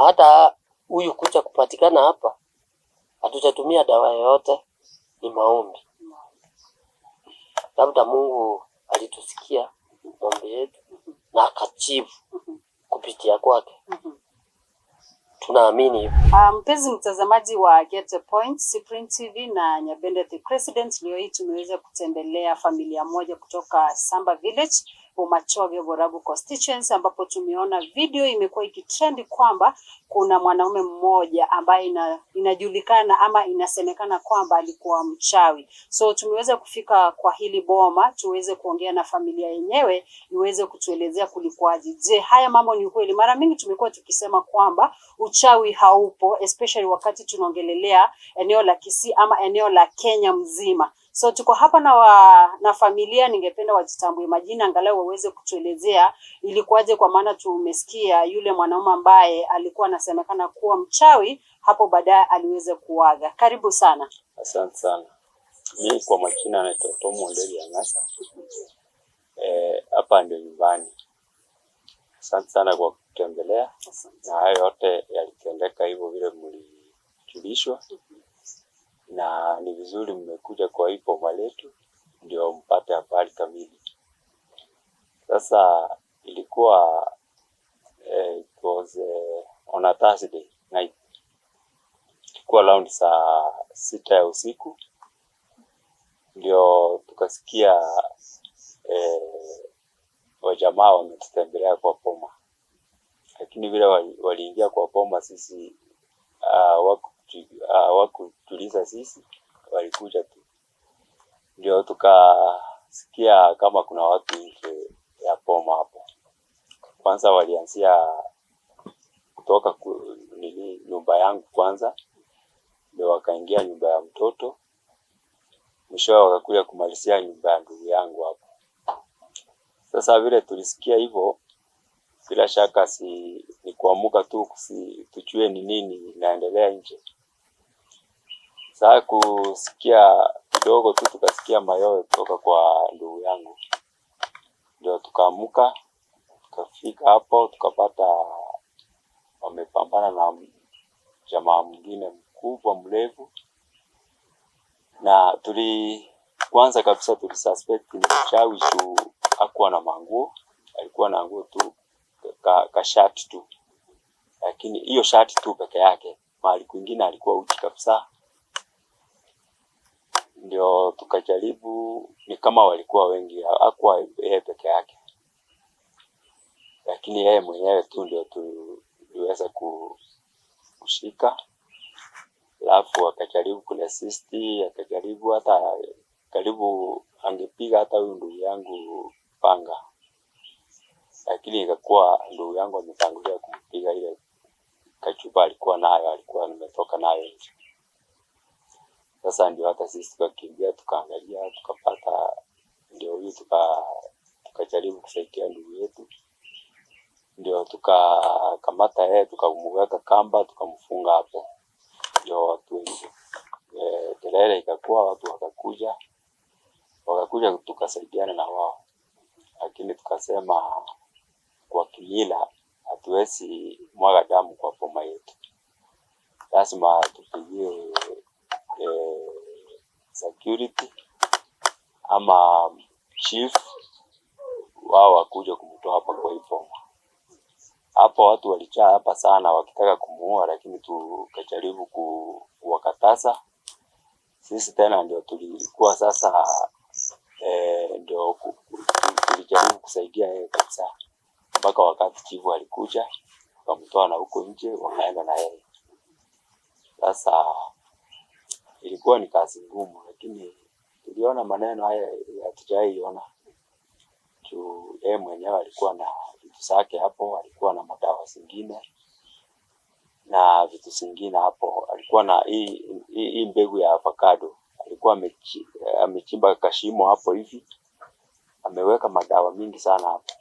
hata huyu kuja kupatikana hapa hatujatumia dawa yoyote, ni maombi. Labda Mungu alitusikia maombi yetu na akajibu kupitia kwake. Tunaamini hivyo. Mpenzi mtazamaji wa Get a Point, Cyprian TV na Nyabende the President, leo hii tumeweza kutembelea familia moja kutoka Samba Village, Bomachoge, Borabu constituency, ambapo tumeona video imekuwa ikitrend kwamba kuna mwanaume mmoja ambaye inajulikana ama inasemekana kwamba alikuwa mchawi. So tumeweza kufika kwa hili boma tuweze kuongea na familia yenyewe iweze kutuelezea kulikuwaje. Je, haya mambo ni ukweli? Mara mingi tumekuwa tukisema kwamba uchawi haupo, especially wakati tunaongelelea eneo la Kisii ama eneo la Kenya mzima. So tuko hapa na familia, ningependa wajitambue majina angalau waweze kutuelezea ilikuwaje, kwa maana tumesikia yule mwanaume ambaye alikuwa anasemekana kuwa mchawi hapo baadaye aliweza kuaga. Karibu sana. Asante sana. Mimi kwa majina naitwa Tom Onderi Angasa. Hapa ndio nyumbani. Asante sana kwa kutembelea. Na hayo yote yalitendeka hivyo vile mlijulishwa. Na ni vizuri mmekuja kwa hii boma letu ndio mpate habari kamili. Sasa ilikuwa it was on a Thursday night. Ilikuwa around saa 6 ya usiku. Ndio tukasikia wajamaa wametutembelea kwa boma. Lakini vile waliingia kwa boma, sisi hawakutuliza sisi, walikuja tu. Ndio tukasikia kama kuna watu nje ya boma hapo. Kwanza walianzia kutoka nyumba yangu kwanza, ndio wakaingia nyumba ya mtoto, mwisho wakakuja kumalizia nyumba ya ndugu yangu hapo. Sasa vile tulisikia hivyo, bila shaka ni kuamuka tu tujue ni nini inaendelea nje. Sasa kusikia kidogo tu tukasikia mayowe kutoka kwa ndugu yangu. Ndio tukaamuka, tukafika hapo, tukapata wamepambana na jamaa mwingine mkubwa mrefu. Na kwanza kabisa tulisuspect ni mchawi tu, hakuwa na manguo, alikuwa na nguo tu ka shirt tu. Lakini hiyo shirt tu peke yake, mahali kwingine alikuwa uchi kabisa. Ndio tukajaribu, ni kama walikuwa wengi, hakuwa yeye peke yake. Lakini yeye mwenyewe tu ndio tuliweza kushika. Alafu akajaribu kunasisti, akajaribu hata karibu angepiga hata huyu ndugu yangu panga. Lakini ikakuwa ndugu yangu ametangulia kumpiga ile kachupa alikuwa nayo, alikuwa nimetoka nayo nje. Sasa ndio hata sisi tukakimbia, tukaangalia, tukapata ndio huyu, tukajaribu kusaidia ndugu yetu. Ndio tukakamata yeye, tukamweka kamba, tukamfunga hapo. Ndio watu wengi. Kelele ikakuwa, watu wakakuja tukasaidiana na wao. Lakini tukasema kwa kimila hatuwezi mwaga damu kwa boma yetu. Lazima tupigie security ama chief wao wakuja kumtoa hapa kwa hii boma. Hapo watu walijaa hapa sana wakitaka kumuua, lakini tukajaribu kuwakataza. Sisi tena ndio tulikuwa sasa ndio tulijaribu kusaidia yeye kabisa. Mpaka wakati chifu alikuja, wakamtoa na huko nje, wakaenda na yeye. Sasa ilikuwa ni kazi ngumu, lakini tuliona maneno haya hatujaiona. Yeye mwenyewe alikuwa na vitu zake hapo, alikuwa na madawa zingine na vitu zingine hapo. Alikuwa na hii mbegu ya avocado, alikuwa amechimba kashimo hapo hivi, ameweka madawa mingi sana hapo.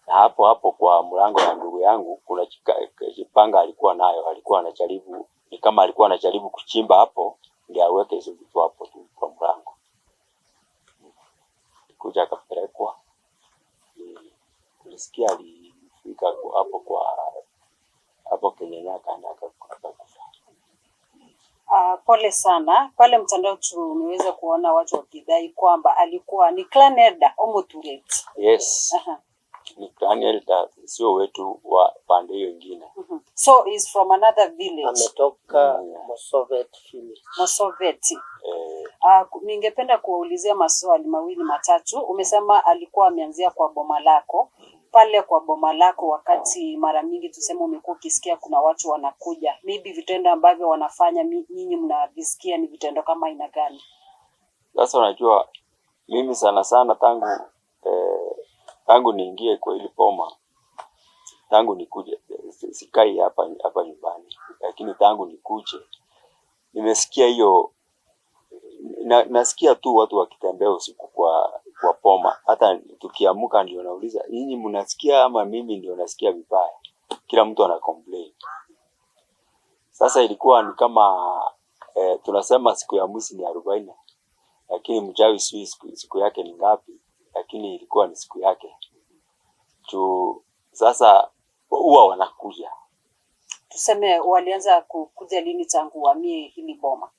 Na hapo kwa mlango ya ndugu yangu kuna kipanga alikuwa nayo, alikuwa anajaribu, ni kama alikuwa anajaribu kuchimba hapo ndio aweke hizo vitu hapo tu kwa mlango. Kuja akapelekwa. Tulisikia alifika mwingine akaenda akakufa. Pole sana. Pale mtandao tumeweza kuona watu wakidai kwamba alikuwa ni clan elder Omoturet. Yes. Ni clan elder, sio wetu wa pande hiyo nyingine. So is from another village. Ametoka Mosovet village. Mosovet. Ningependa kuwaulizia maswali mawili matatu. Umesema alikuwa ameanzia kwa boma lako. Pale kwa boma lako, wakati mara mingi tuseme umekuwa ukisikia kuna watu wanakuja, maybe vitendo ambavyo wanafanya nyinyi mnavisikia ni vitendo kama aina gani? Sasa unajua mimi sana sana tangu niingie kwa ile boma, tangu nikuje sikai hapa nyumbani, lakini tangu nikuje nimesikia hiyo, nasikia tu watu wakitembea usiku kwa boma. Hata tukiamuka ndio nauliza, nyinyi mnasikia ama mimi ndio nasikia vibaya? Kila mtu ana complain. Sasa ilikuwa ni kama tunasema siku ya mwizi ni 40, lakini mchawi siku yake ni ngapi, lakini ilikuwa ni siku yake. Sasa huwa wanakuja. Tuseme walianza kukuja lini tangu wamie hili boma?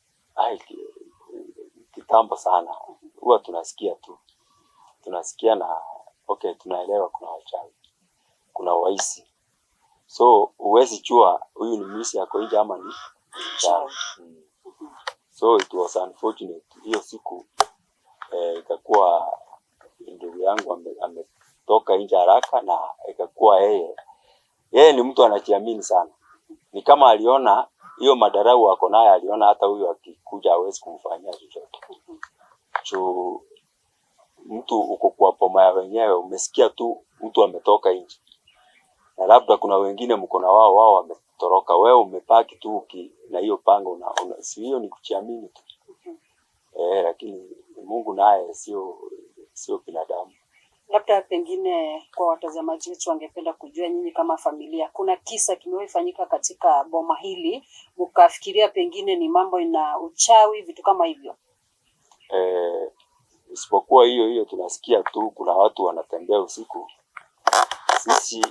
Kitambo sana. Huwa tunasikia tu. Tunasikia na tunaelewa kuna wachawi, kuna waisi. So uwezi jua huyu ni mwizi yako nje ama ni mchawi. So it was unfortunate. Hiyo siku ikakuwa ndugu yangu ametoka nje haraka, na ikakuwa yeye ni mtu anajiamini sana. Ni kama aliona hiyo madarau wako naye, aliona hata huyu akikuja hawezi kumfanyia chochote. Mtu uko kwa boma ya wenyewe, umesikia tu mtu ametoka nje, na labda kuna wengine mko na wao wametoroka, wewe umepaki tu na hiyo pango, si hiyo ni kujiamini tu. Lakini Mungu naye sio binadamu. Labda pengine kwa watazamaji wetu wangependa kujua, nyinyi kama familia, kuna kisa kimewahi fanyika katika boma hili mkafikiria pengine ni mambo ina uchawi, vitu kama hivyo? Isipokuwa hiyo tunasikia tu kuna watu wanatembea usiku. Sisi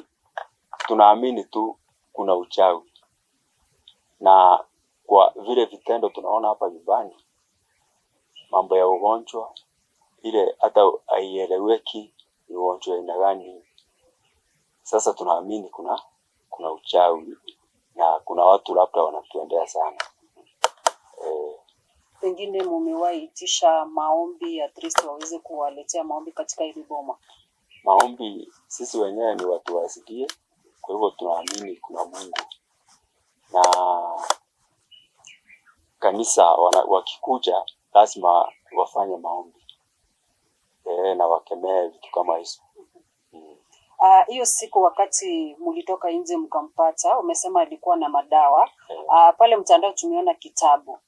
tunaamini tu kuna uchawi, na kwa vile vitendo tunaona hapa nyumbani, mambo ya ugonjwa ile hata haieleweki ni ugonjwa aina gani. Sasa tunaamini kuna uchawi, na kuna watu labda wanatuendea sana. Pengine mumewahi itisha maombi at least waweze kuwaletea maombi katika hili boma? Maombi sisi wenyewe ni watu wasikie, kwa hivyo tunaamini kuna Mungu, na kanisa wakikuja lazima wafanye maombi na wakemee vitu kama hizo. Hiyo siku wakati mlitoka nje mkampata, umesema alikuwa na madawa. Pale mtandao tumeona kitabu.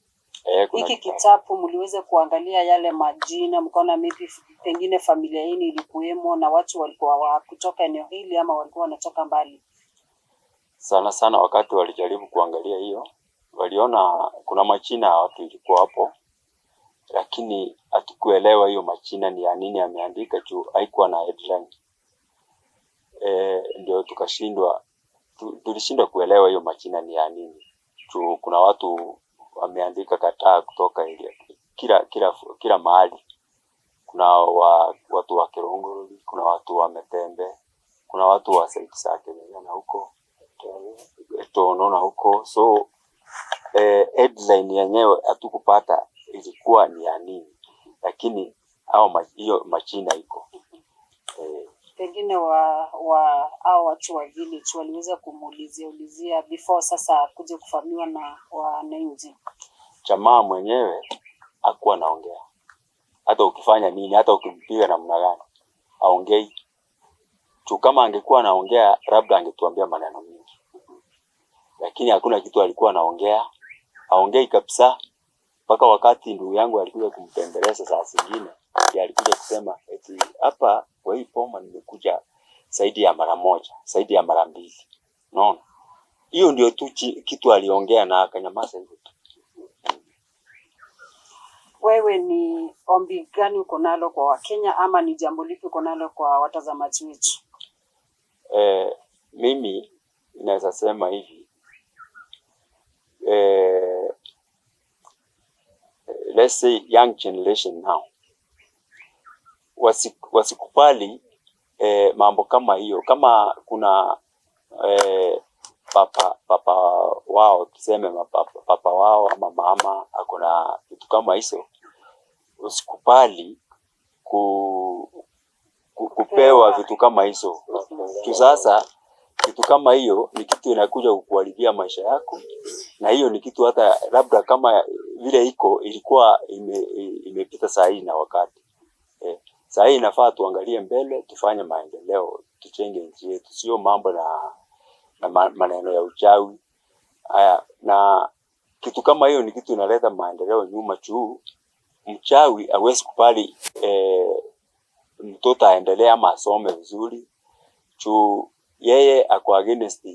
Hiki kitabu mliweza kuangalia yale majina, mkaona maybe pengine familia hii ilikuwemo na watu walikuwa kutoka eneo hili ama walikuwa wanatoka mbali? Sana wakati walijaribu kuangalia hiyo, waliona kuna majina ya watu ilikuwa hapo, lakini hatukuelewa hiyo majina ni ya nini ameandika juu haikuwa na headline. Ndio tulishindwa kuelewa hiyo majina ni ya nini. Juu kuna watu wameandika kataa kutoka ile kila mahali. Kuna watu wa Kirongoroli, kuna watu wa Metembe, kuna watu wa Saikisake na huko tunaona huko. So headline yenyewe hatukupata ilikuwa ni ya nini, lakini hiyo majina iko. Pengine hao watu wa village waliweza kumuulizia before sasa kuja kufamiwa na wananchi? Jamaa mwenyewe hakuwa anaongea. Hata ukifanya nini, hata ukimpiga namna gani, aongei. Kama angekuwa anaongea labda angetuambia maneno mengi. Lakini hakuna kitu alikuwa anaongea. Aongei kabisa. Mpaka wakati ndugu yangu alikuja kumpembeleza saa zingine, ndiye alikuja kusema eti hapa kwa hii boma nimekuja zaidi ya mara moja, zaidi ya mara mbili. Unaona? Hiyo ndio tu kitu aliongea na akanyamaza hivyo tu. Wewe ni ombi gani uko nalo kwa Wakenya, ama ni jambo lipi uko nalo kwa watazamaji wetu? Mimi naweza sema hivi, let's say young generation now wasikubali mambo kama hiyo. Kama kuna papa wao, tuseme papa wao ama mama akona vitu kama hizo, usikubali kupewa vitu kama hizo. Sasa kitu kama hiyo ni kitu inakuja kukuharibia maisha yako, na hiyo ni kitu hata labda kama vile ilikuwa imepita saa hii na wakati. Saa hii inafaa tuangalie mbele, tufanye maendeleo, tuchenge nchi yetu, sio mambo na maneno ya uchawi. Haya, na kitu kama hiyo ni kitu inaleta maendeleo nyuma juu. Mchawi hawezi kubali mtoto aendelee ama asome vizuri juu yeye ako against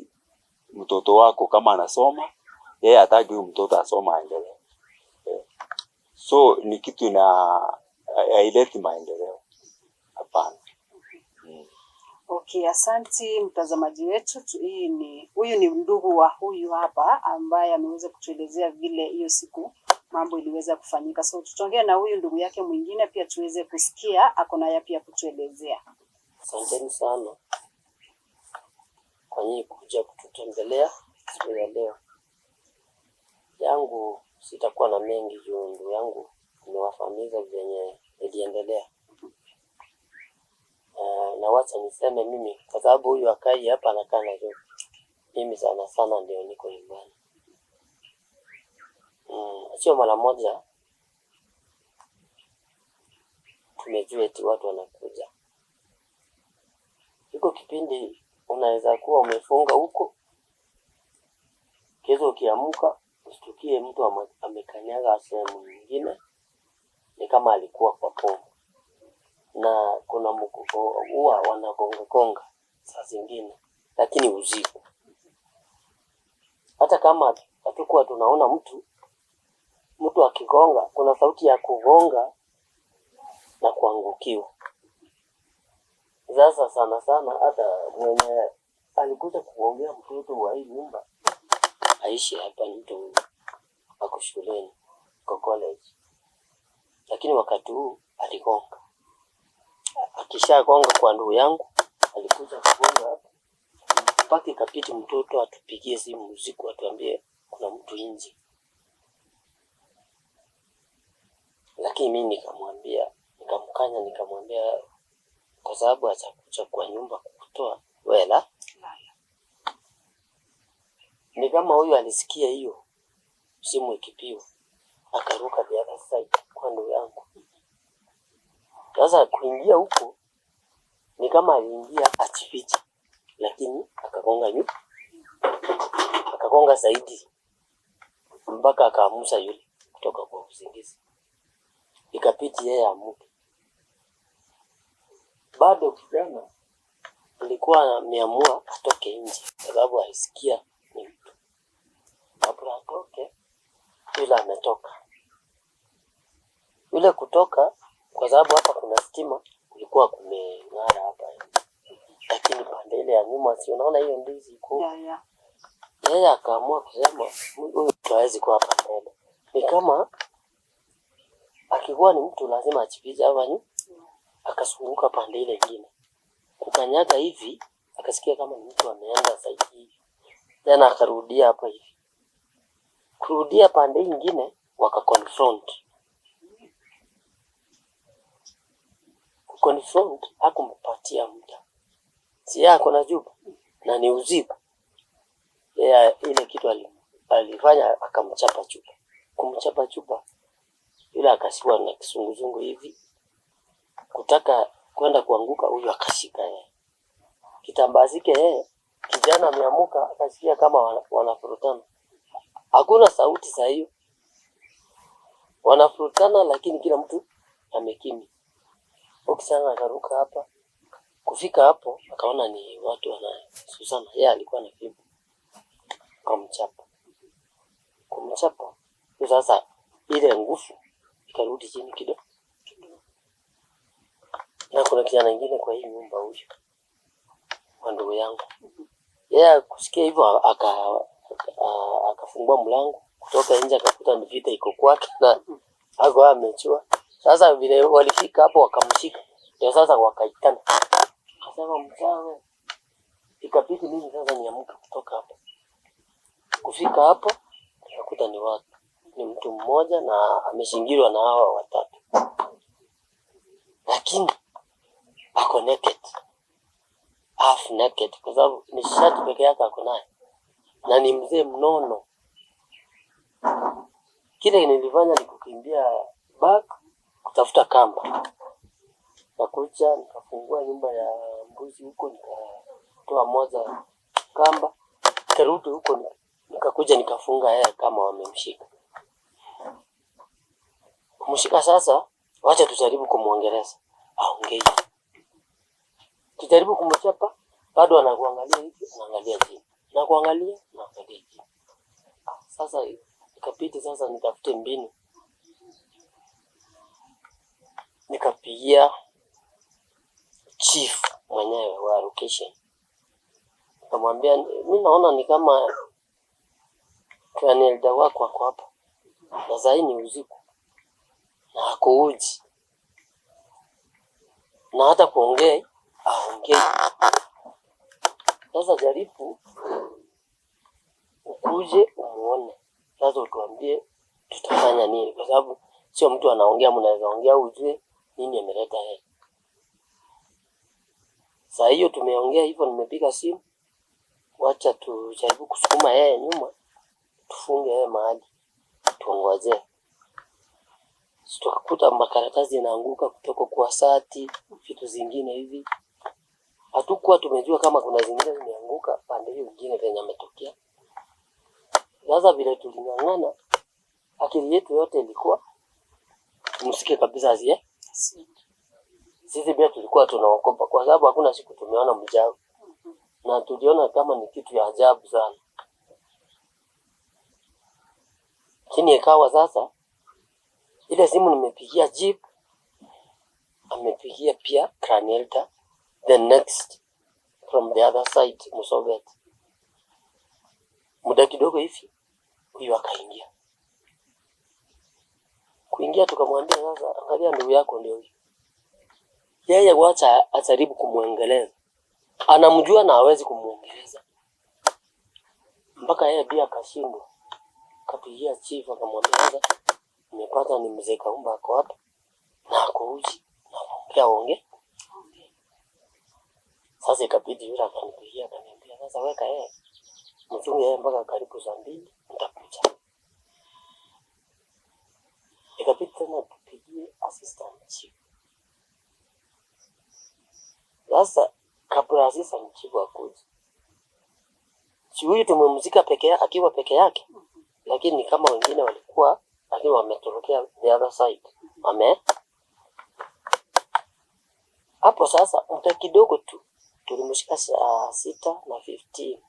mtoto wako. Kama anasoma, yeye hataki huyo mtoto asoma aendelee. So ni kitu haileti maendeleo. Hapana. Okay, asanti mtazamaji wetu. Huyu ni ndugu wa huyu hapa ambaye ameweza kutuelezea vile hiyo siku mambo iliweza kufanyika. So tutaongea na huyu ndugu yake mwingine pia tuweze kusikia akona yapi ya kutuelezea. Asanteni sana kwa nyinyi kuja kututembelea siku ya leo. Yangu sitakuwa na mengi juu ndugu yangu nimewafahamisha venye iliendelea. Na wacha niseme mimi kwa sababu huyu akai hapa anakaa Nairobi. Mimi sana sana ndio niko nyumbani. Sio mara moja tumejua eti watu wanakuja. Iko kipindi unaweza kuwa umefunga huko, kesho ukiamka ushtukie mtu amekanyaga sehemu nyingine ni kama alikuwa kwa pombe. Na kuna mkuko huwa wanagonga saa zingine, lakini usiku. Hata kama hatakuwa tunaona mtu akigonga, kuna sauti ya kugonga na kuangukiwa. Sasa sana hata mwenye alikuja kuongea mtoto wa hii nyumba aishi hapa, mtu ako shuleni kwa college, lakini wakati huu aligonga. Akishagonga kwa ndugu yangu, alikuja kugonga hapa mpaka ikapiti mtoto atupigie simu usiku atuambie kuna mtu nje. Lakini mimi nikamwambia kwa sababu atakuja kwa nyumba kukutoa wela. Ni kama huyu alisikia hiyo simu ikipiwa, akaruka the other side kwa ndugu yangu. Sasa kuingia huko ni kama aliingia achifiche, lakini akagonga zaidi mpaka akaamusa yule kutoka kwa usingizi. Ikapiti yeye amuke. Bado kijana alikuwa ameamua atoke nje kwa sababu alisikia ni mtu. Hapo atoke, yule ametoka. Yule kutoka kwa sababu hapa kuna stima, kulikuwa kumeng'ara hapa. Lakini pande ile ya nyuma si unaona hiyo ndizi iko. Yeye akaamua kusema huyu hawezi kuwa hapa mbele. Ni kama akikuwa ni mtu lazima achipize hapa akasunguka pande ile nyingine. Kukanyaga hivi akasikia kama ni mtu ameenda zaidi hivi. Tena akarudia hapa hivi. Kurudia pande nyingine wakaconfront. Confront hakumpatia muda. Si yako na juba na ni usiku. Ile kitu alifanya akamchapa chupa. Kumchapa chupa yule akasiwa na kisunguzungu hivi. Kutaka kwenda kuanguka, huyu akashika yeye. Kitambazike yeye, kijana ameamuka akasikia kama wanafurutana. Hakuna sauti saa hiyo. Wanafurutana lakini kila mtu amekimya. Ukisana akaruka hapa. Kufika hapo akaona ni watu wanasusana. Yeye alikuwa na fimbo. Kumchapa. Sasa ile nguvu ikarudi chini kidogo. Na kuna kijana mwingine kwa hii nyumba huyu, ndugu yangu. Yeye kusikia hivyo akafungua kufungua mlango kutoka nje, akakuta ni vita iko kwake na ako amechua. Sasa vile walifika hapo wakamshika, ndio sasa wakaitana. Akasema mchawe. Ikabidi mimi sasa niamke kutoka hapo. Kufika hapo nikakuta ni mtu mmoja na ameshingirwa na hawa watatu. Lakini ako naked. Half naked kwa sababu ni shati peke yake ako nayo. Na ni mzee mnono. Kile nilifanya ni kukimbia back kutafuta kamba. Nakuja nikafungua nyumba ya mbuzi huko, nikatoa moja kamba, nikarudi huko, nikakuja nikafunga yeye kama wamemshika. Kumshika sasa, wacha tujaribu kumuongeleza. Aongee. Tujaribu kumchapa, bado anakuangalia hivi, anaangalia chini. Na kuangalia, anaangalia chini. Sasa ikabidi sasa nitafute mbinu. Nikapigia chief mwenyewe wa location. Nikamwambia mimi naona ni kama Colonel Dawako ako hapa. Na zaidi ni usiku. Na ako uji. Na hata kuongea aongee. Sasa jaribu ukuje umuone. Sasa utuambie tutafanya nini, kwa sababu sio mtu anaongea mnaweza ongea ujue nini ameleta yeye. Saa hiyo tumeongea hivyo, nimepiga simu. Wacha tujaribu kusukuma yeye nyuma. Tufunge yeye mahali. Tuongoje. Tukakuta makaratasi yanaanguka kutoka kwa sati, vitu zingine hivi. Hatukuwa tumejua kama kuna zingine zimeanguka pande hiyo nyingine penye ametokea. Sasa vile tulingangana, akili yetu yote ilikuwa msike kabisa asie. Sisi pia tulikuwa tunaogopa kwa sababu hakuna siku tumeona mjao. Na tuliona kama ni kitu ya ajabu sana. Lakini ikawa sasa ile simu nimepigia Jeep, amepigia pia Cranielta, the next from the other side Musovet. Muda kidogo hivi huyu akaingia. Kuingia tukamwambia sasa, angalia ndugu yako ndio huyu. Yeye wacha ajaribu kumuongeleza. Anamjua na hawezi kumuongeleza. Mpaka yeye pia akashindwa. Kapigia chief akamwambia sasa, nimepata ni mzee Kaumba ako hapa na ako uji na ongea. Sasa ikabidi yule akanipigia akaniambia sasa weka yeye. Mchunge yeye mpaka karibu saa 2 nitakuja. Ikabidi tena tupigie assistant chief. Sasa kabla assistant chief akuje. Huyu tumemzika peke yake akiwa peke yake. Lakini kama wengine walikuwa lakini wametorokea the other side. Hapo sasa muda kidogo tu tulimshika saa 6:15.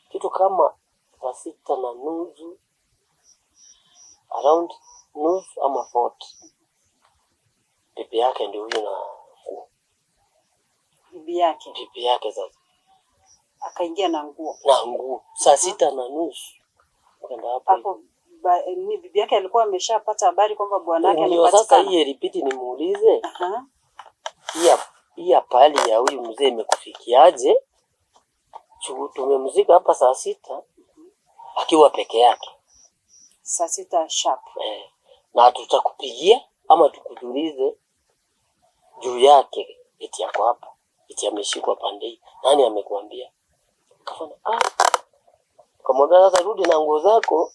Kitu kama saa 6:30 around nusu ama 40. Bibi yake ndio huyo na bibi yake sasa akaingia na nguo saa 6:30 kwenda hapo. Ni bibi yake alikuwa ameshapata habari kwamba bwana yake amepatikana. Sasa hii repeat nimuulize. Hii pali ya huyu mzee imekufikiaje? Tumemzika hapa saa 6 akiwa peke yake. Saa 6 sharp. Na tutakupigia ama tukujulize juu yake eti yako hapa. Eti ameshikwa pande hii. Nani amekuambia? Kafanya kamwambia sasa rudi na nguo zako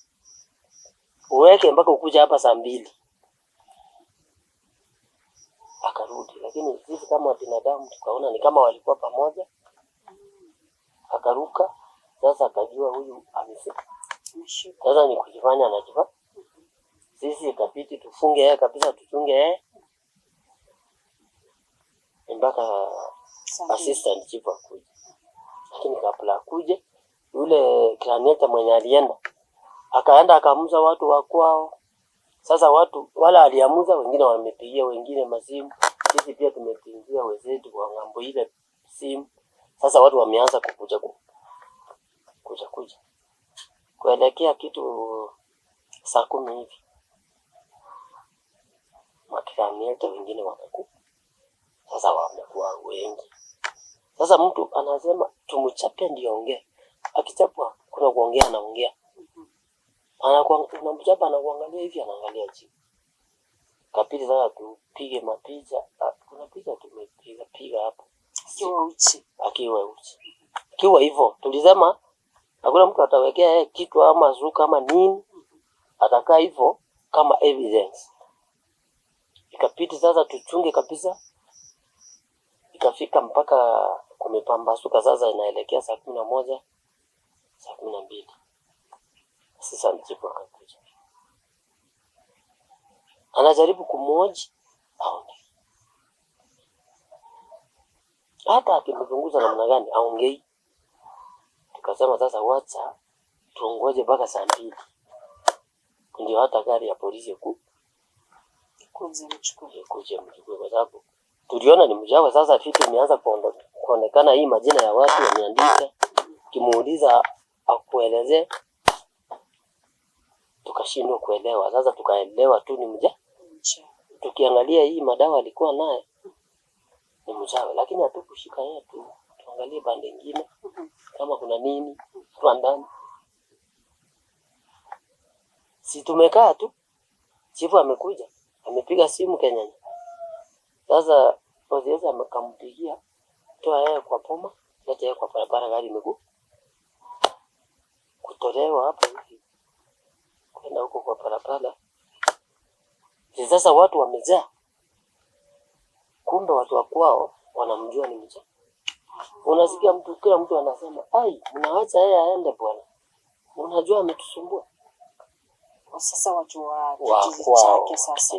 uweke mpaka ukuja hapa saa 2. Akarudi, lakini sisi kama binadamu tukaona ni kama walikuwa pamoja. Akaruka, sasa akajua huyu amefika. Sasa ni kujifanya anajua. Sisi ikabidi tufunge yeye kabisa, tuchunge yeye. Mpaka assistant chief akuje. Lakini kabla akuje, yule Cranielta mwenye alienda akaenda akamuza watu wa kwao. Sasa watu wala aliamuza, wengine wamepigia wengine masimu. Sisi pia tumepigia wenzetu kwa ngambo ile simu. Sasa watu wameanza kuja. kuelekea kitu saa 10 hivi makirani yetu wengine wamekufa. Sasa wamekuwa wengi. Sasa mtu anasema tumchape ndio ongee. Akichapwa kuna kuongea anaongea. Unamchapa anakuangalia hivi anaangalia chini. Kapili sasa tupige mapicha. Kuna picha tumepiga hapo. Akiwa uchi. Kiwa hivyo tulisema hakuna mtu atawekea kitu ama zuka ama nini. Atakaa hivyo kama evidence. Ikapiti sasa tuchunge kabisa. Ikafika mpaka kumepambasuka sasa inaelekea saa 11, saa 12. Sasa mjibu akakuja. Anajaribu kumhoji aongee. Hata akimzunguza namna gani aongei. Tukasema sasa wacha tuongoje mpaka saa 2. Ndio hata gari ya polisi kuje mchukue kwa sababu tuliona ni mjawa. Sasa vitu imeanza kuonekana hii majina ya watu wameandika. Kimuuliza akueleze tukashindwa kuelewa. Sasa tukaelewa tu ni mjawa. Tukiangalia hii madawa alikuwa naye ni mjawa, lakini hatukushika yeye tu. Tuangalie pande nyingine kama kuna nini kwa ndani. Si tumekaa tu. Chifu amekuja, amepiga simu Kenya. Sasa Ozieza amekampigia toa yeye kwa poma, leta yeye kwa barabara gari miguu. Kutolewa hapo hivi. Kwenda huko kwa barabara. Sasa watu wamejaa. Kumbe watu wa kwao wanamjua ni mjaa. Unasikia mtu kila mtu anasema, "Ai, mnaacha yeye aende bwana. Unajua ametusumbua." Sasa watu wa chake sasa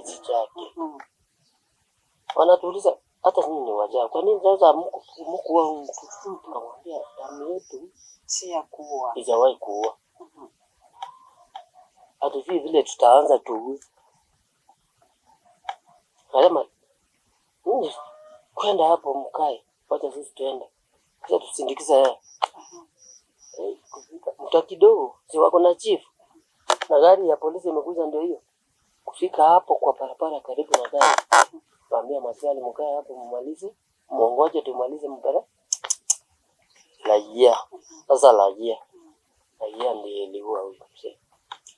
wanatuuliza hata nini wajaa. Kwa nini sasa mku wao mtu? Tukamwambia damu yetu si ya kuua. Ijawahi kuua. Hata vile tutaanza tu. Kama kwenda hapo mkae, wacha sisi tuende. Kisha tusindikiza yeye. Mtu kidogo, si wako na chief. Na gari ya polisi imekuja ndio hiyo. Kufika hapo kwa barabara karibu na gari. Waambia maswali mkae hapo mmalize, muongoje tumalize mpaka. Raia. Sasa raia ndiye aliua huyo mzee.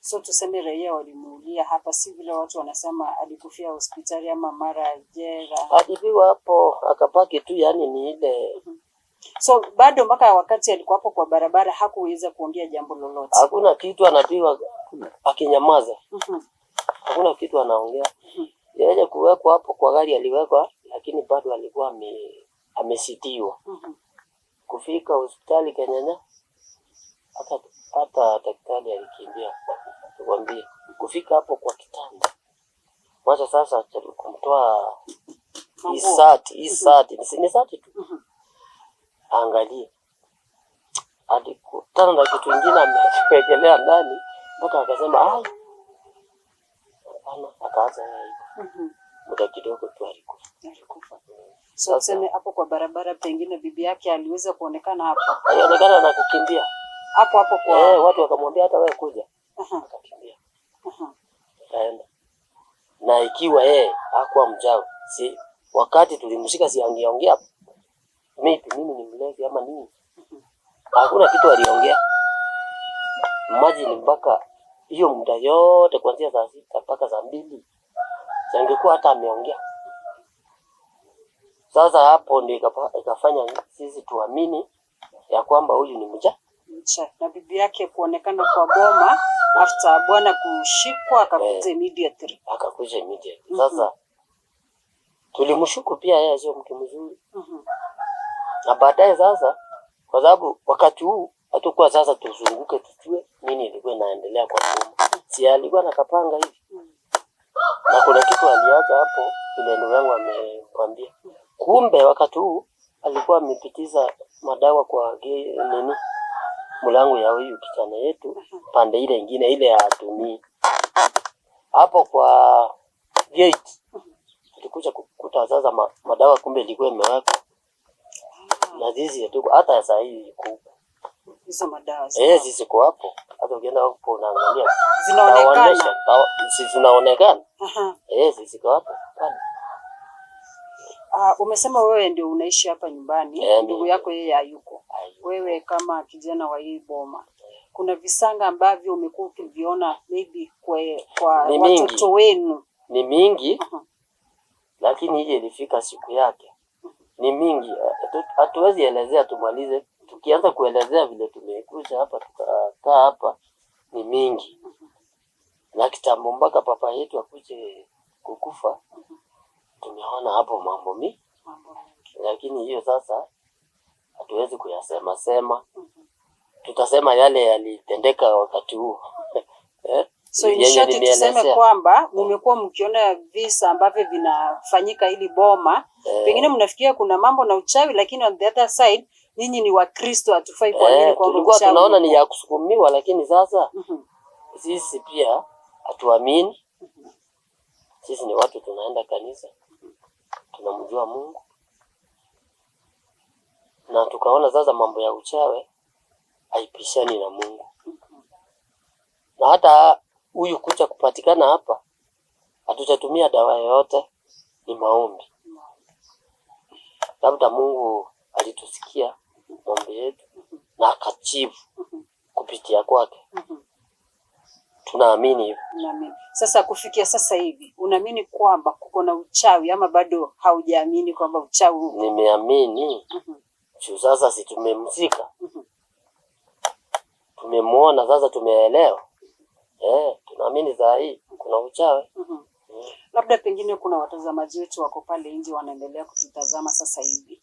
So tuseme raia walimuulia hapa, si vile watu wanasema alikufia hospitali ama mara jela. Alipiwa hapo akapaki tu, yani ni ile. So bado mpaka wakati alikuwa hapo kwa barabara hakuweza kuongea jambo lolote. Hakuna kitu anapiwa akinyamaza. Hakuna kitu anaongea. Yeye kuwekwa hapo kwa gari aliwekwa, lakini bado alikuwa amesitiwa. Kufika hospitali Kenya hata daktari alikimbia kuambia kufika hapo kwa kitanda. Mwacha sasa kumtoa isati ni sati tu. Angalie. Alikutana na kitu kingine amewekelea ndani mpaka akasema ai. Hapana, akaacha hiyo. Muda kidogo tu alikufa. So tuseme hapo kwa barabara pengine bibi yake aliweza kuonekana hapo. Alionekana na kukimbia. Hapo kwa watu wakamwambia hata wewe kuja. Akakimbia. Kaenda. Na ikiwa yeye hakuwa mchawi, si wakati tulimshika si angeongea. Mimi ni mlevi ama nini? Hakuna kitu aliongea. Maji ni mpaka hiyo muda yote kuanzia saa 6 mpaka saa 2. Sangekuwa hata ameongea. Sasa hapo ndio ikafanya sisi tuamini ya kwamba huyu ni mchawi. Na bibi yake kuonekana kwa boma after bwana kushikwa akakuja immediately. Sasa tulimshuku pia yeye sio mtu mzuri. Na baadaye sasa kwa sababu wakati huu hatakuwa sasa tuzunguke tujue nini ilikuwa inaendelea kwa boma. Si alikuwa nakapanga hivi. Na kuna kitu aliacha hapo ile ndugu yangu amekwambia. Kumbe wakati huu alikuwa amepitiza madawa kwa nini? Mlango ya huyu kijana yetu pande ile nyingine ile ya Tumi. Hapo kwa gate tulikuja kukuta sasa madawa kumbe ilikuwa imewekwa. Na hizi tuko hata saa hii iko. Hizo madawa ziko hapo. Hata ukienda hapo unaangalia zinaonekana. Ziko hapo pale. Umesema wewe ndio unaishi hapa nyumbani, ndugu yako yeye hayuko. Wewe kama kijana wa hii boma, kuna visanga ambavyo umekuwa ukiviona maybe kwa watoto wenu? Ni mingi. Lakini hii ilifika siku yake. Ni mingi. Hatuwezi elezea tumalize. Tukianza kuelezea vile tumekuja hapa tukakaa hapa, ni mingi. Na kitambo mpaka papa yetu akuje kukufa, tumeona hapo mambo mingi. Lakini hiyo sasa hatuwezi kuyasema. Tutasema yale yalitendeka wakati huo. So in short tuseme kwamba mmekuwa mkiona visa ambavyo vinafanyika ili boma. Pengine mnafikiria kuna mambo na uchawi, lakini on the other side ninyi ni Wakristo, hatufai kuamini kwamba uchawi. Tunaona ni ya kusukumiwa, lakini sasa sisi pia hatuamini. Sisi ni watu tunaenda kanisa. Tunamjua Mungu. Na tukaona sasa mambo ya uchawi haipishani na Mungu. Na hata huyu kuja kupatikana hapa, hatutatumia dawa yoyote, ni maombi. Labda Mungu alitusikia maombi yetu na akajibu kupitia kwake. Tunaamini hivyo. Sasa kufikia sasa hivi, unaamini kwamba kuko na uchawi ama bado haujaamini kwamba uchawi upo? Nimeamini. Sasa si tumemzika. Tumemuona sasa, tumeelewa. Tunaamini saa hii kuna uchawi. Labda pengine kuna watazamaji wetu wako pale nje wanaendelea kututazama sasa hivi.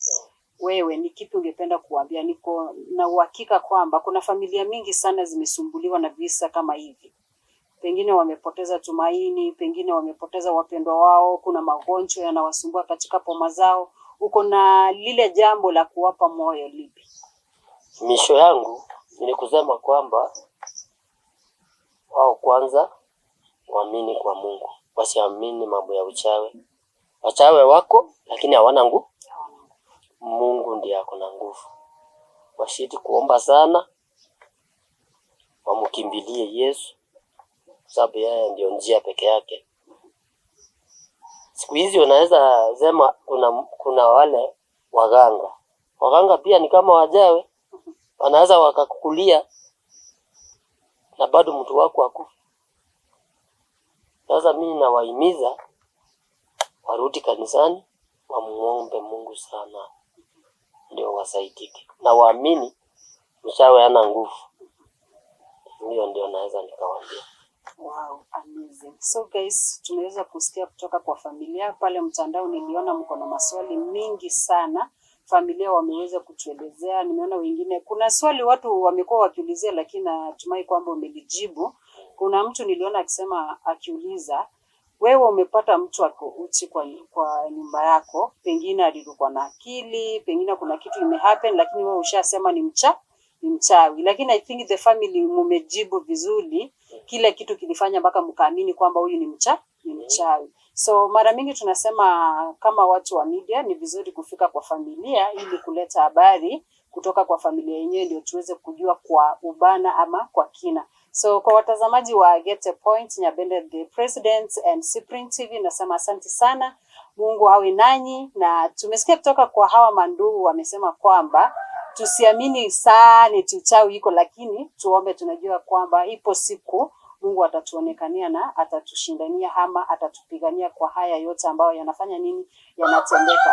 Wewe ni kipi ungependa kuambia? Niko na uhakika kwamba kuna familia mingi sana zimesumbuliwa na visa kama hivi. Pengine wamepoteza tumaini, pengine wamepoteza wapendwa wao, kuna magonjwa yanawasumbua katika poma zao. Uko na lile jambo la kuwapa moyo lipi? Misho yangu ni kusema kwamba wao kwanza waamini kwa Mungu. Wasiamini mambo ya uchawi. Wachawi wako lakini hawana nguvu. Mungu ndiye ako na nguvu. Washiti kuomba sana. Wamkimbilie Yesu. Sababu yeye ndio njia peke yake. Siku hizi unaweza sema kuna wale waganga. Waganga pia ni kama wachawi. Wanaweza wakakukulia na bado mtu wako akufa. Sasa mimi nawahimiza warudi kanisani, wamuombe Mungu sana ndio wasaidike. Na waamini mchawi hana nguvu. Hiyo ndio naweza nikawaambia. Wow, amazing. So guys, tumeweza kusikia kutoka kwa familia pale mtandao. Niliona mko na maswali mingi sana. Familia wameweza kutuelezea. Nimeona wengine kuna swali watu wamekuwa wakiulizia, lakini natumai kwamba umelijibu. Kuna mtu niliona akisema, akiuliza, wewe umepata mtu ako uchi kwa nyumba yako, pengine alikuwa na akili, pengine kuna kitu imehappen, lakini wewe ushasema ni mchawi. Lakini I think the family mumejibu vizuri kile kitu kilifanya mpaka mkaamini kwamba huyu ni mchawi. So mara mingi tunasema kama watu wa media ni vizuri kufika kwa familia ili kuleta habari kutoka kwa familia yenyewe ndio tuweze kujua kwa ubana ama kwa kina. So kwa watazamaji wa Get a Point, Nyabende the President and Cyprian TV, nasema asante sana. Mungu awe nanyi. Na tumesikia kutoka kwa hawa mandugu wamesema kwamba tusiamini sana uchawi iko, lakini tuombe, tunajua kwamba ipo siku Mungu atatuonekania na atatushindania ama atatupigania kwa haya yote ambayo yanafanya nini, yanatendeka.